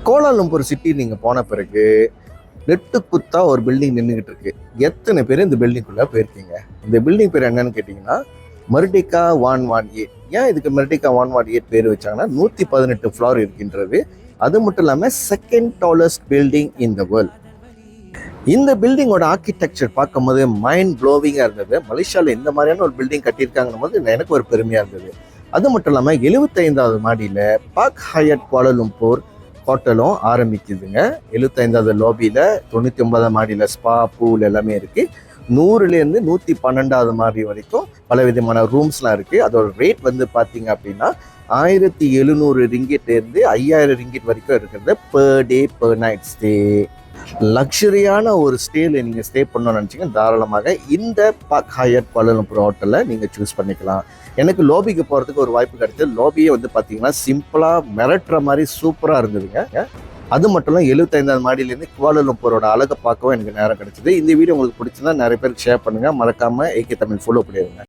Kuala Lumpur city நீங்கள் போன பிறகு நெட்டு குத்தா ஒரு பில்டிங் நின்றுக்கிட்டு இருக்கு. எத்தனை பேர் இந்த பில்டிங்குள்ளே போயிருக்கீங்க? இந்த பில்டிங் பேர் என்னன்னு கேட்டிங்கன்னா மெர்டிகா 118. ஏன் இதுக்கு மெர்டிகா 118 பேர் வச்சாங்கன்னா 118 ஃப்ளோர் இருக்கின்றது. அது மட்டும் இல்லாமல் second tallest building in the world. இந்த பில்டிங்கோட ஆர்கிடெக்சர் பார்க்கும்போது மைண்ட் ப்ளோவிங்காக இருந்தது. மலேசியாவில் இந்த மாதிரியான ஒரு பில்டிங் கட்டியிருக்காங்கன்னும் போது எனக்கு ஒரு பெருமையாக இருந்தது. அது மட்டும் இல்லாமல் 75வது மாடியில் பார்க் ஹயட் கோலாலம்பூர் ஹோட்டலும் ஆரம்பிக்குதுங்க. 75வது லாபியில் 99வது மாடியில் ஸ்பா பூல் எல்லாமே இருக்குது. 100லேருந்து 112வது மாடி வரைக்கும் பல விதமான ரூம்ஸ்லாம் இருக்குது. அதோட ரேட் வந்து பார்த்தீங்க அப்படின்னா 1700 ரிங்கிட்லேருந்து 5000 ரிங்கிட் வரைக்கும் இருக்கிறது per day per night stay. லக்ஸரியான ஒரு ஸ்டேல நீங்கள் ஸ்டே பண்ணணும்னு நினச்சிங்கன்னா தாராளமாக இந்த பார்க் ஹயட் கோலாலம்பூர் ஹோட்டலில் நீங்கள் சூஸ் பண்ணிக்கலாம். எனக்கு லோபிக்கு போகிறதுக்கு ஒரு வாய்ப்பு கிடைச்சது. லோபியே வந்து பார்த்தீங்கன்னா சிம்பிளாக மிரட்டுற மாதிரி சூப்பராக இருந்ததுங்க. அது மட்டும் இல்லை 75வது மாடியிலேருந்து கோலாலம்பூரோட அழகை பார்க்கவும் எனக்கு நேரம் கிடைச்சிது. இந்த வீடியோ உங்களுக்கு பிடிச்சிருந்தா நிறைய பேருக்கு ஷேர் பண்ணுங்கள். மறக்காமல் ஏகே தமிழ் ஃபாலோ பண்ணிடுங்க.